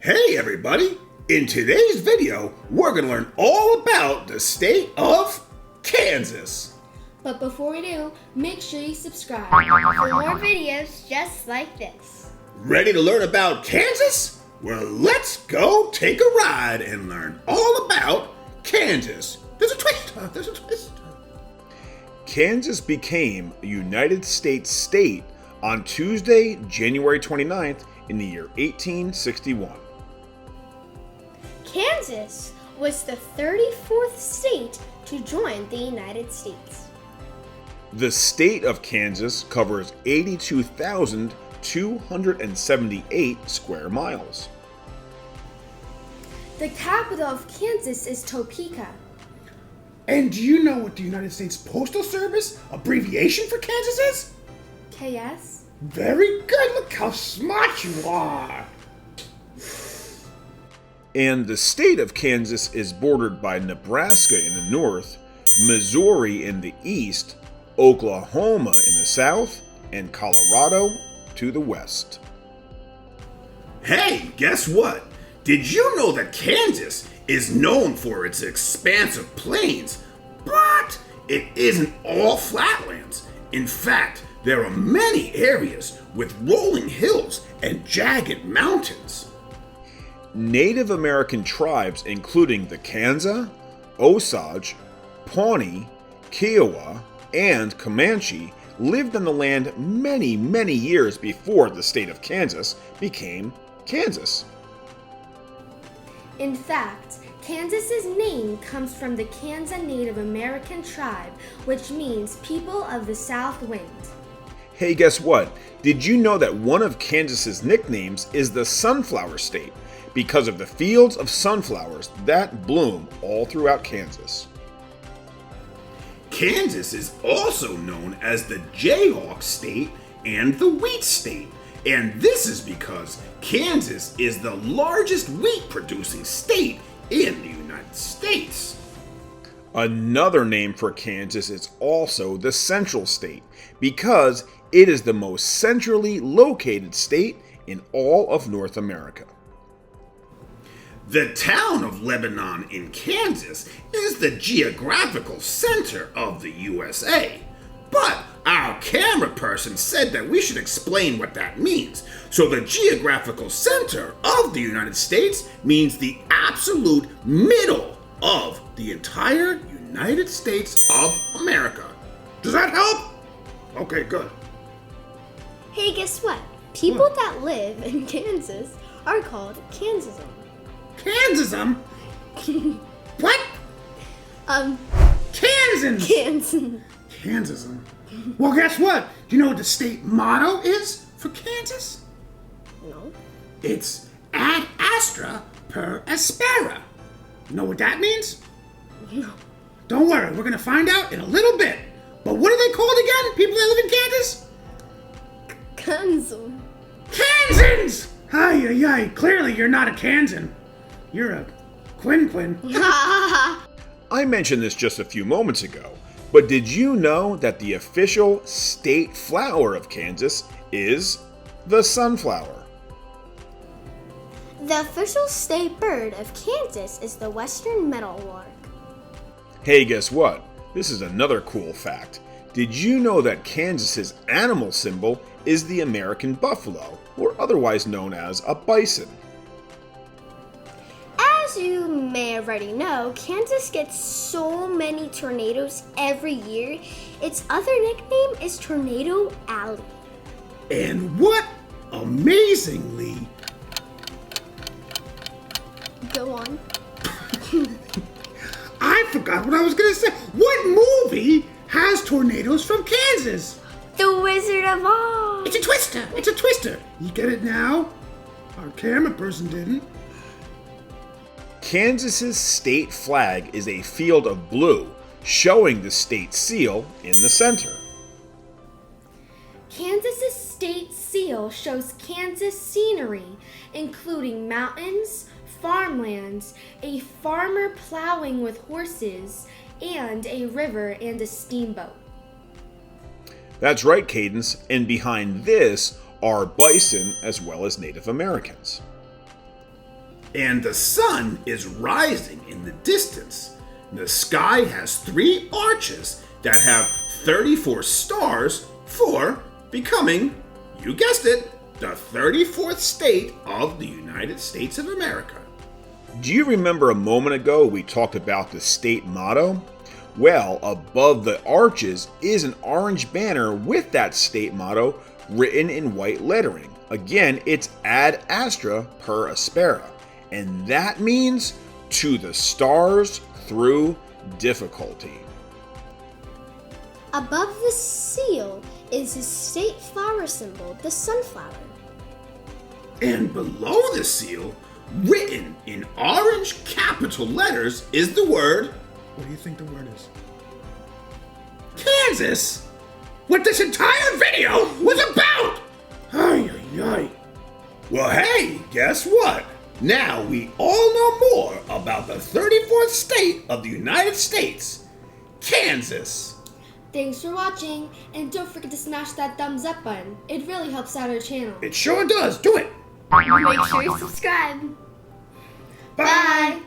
Hey everybody! In today's video, we're going to learn all about the state of Kansas. But before we do, make sure you subscribe for more videos just like this. Ready to learn about Kansas? Well, let's go take a ride and learn all about Kansas. There's a twist. Kansas became a United States state on Tuesday, January 29th in the year 1861. Kansas was the 34th state to join the United States. The state of Kansas covers 82,278 square miles. The capital of Kansas is Topeka. And do you know what the United States Postal Service abbreviation for Kansas is? KS? Very good. Look how smart you are. And the state of Kansas is bordered by Nebraska in the north, Missouri in the east, Oklahoma in the south, and Colorado to the west. Hey, guess what? Did you know that Kansas is known for its expansive plains, but it isn't all flatlands. In fact, there are many areas with rolling hills and jagged mountains. Native American tribes including the Kansa, Osage, Pawnee, Kiowa, and Comanche lived on the land many years before the state of Kansas became Kansas. In fact, Kansas's name comes from the Kansa Native American tribe, which means people of the south wind. Hey, guess what? Did you know that one of Kansas's nicknames is the Sunflower State because of the fields of sunflowers that bloom all throughout Kansas? Kansas is also known as the Jayhawk State and the Wheat State, and this is because Kansas is the largest wheat producing state in the United States. Another name for Kansas is also the Central State because it is the most centrally located state in all of North America. The town of Lebanon in Kansas is the geographical center of the USA. But our camera person said that we should explain what that means. So the geographical center of the United States means the absolute middle of the entire United States of America. Does that help? Okay, good. Hey, guess what? People that live in Kansas are called Kansasum. Kansasum? What? Kansans. Kansasum. Well, guess what? Do you know what the state motto is for Kansas? No. It's ad astra per aspera. You know what that means? No. Don't worry, we're going to find out in a little bit. But what are they called again, people that live in Kansas? Kansum. Kansans! Ay, clearly you're not a Kansan. You're a Quin. I mentioned this just a few moments ago, but did you know that the official state flower of Kansas is the sunflower? The official state bird of Kansas is the western meadowlark. Hey, guess what? This is another cool fact. Did you know that Kansas's animal symbol is the American buffalo, or otherwise known as a bison? As you may already know, Kansas gets so many tornadoes every year. Its other nickname is Tornado Alley. And what amazingly... Go on. I forgot what I was going to say. What movie has tornadoes from Kansas? The Wizard of Oz. It's a twister. You get it now? Our camera person didn't. Kansas's state flag is a field of blue, showing the state seal in the center. Kansas's state seal shows Kansas scenery, including mountains, farmlands, a farmer plowing with horses, and a river and a steamboat. That's right, Cadence, and behind this are bison as well as Native Americans. and the sun is rising in the distance. The sky has 3 arches that have 34 stars for becoming, you guessed it, the 34th state of the United States of America. Do you remember a moment ago we talked about the state motto? Well, above the arches is an orange banner with that state motto written in white lettering. Again, it's ad astra per aspera, and that means to the stars through difficulty. Above the seal is his state flower symbol, the sunflower. And below the seal, written in orange capital letters, is the word... What do you think the word is? Kansas! What this entire video was about! Ay, ay, ay. Well, hey, guess what? Now we all know more about the 34th state of the United States, Kansas. Thanks for watching, and don't forget to smash that thumbs up button. It really helps out our channel. It sure does. Do it. Make sure you subscribe. Bye. Bye.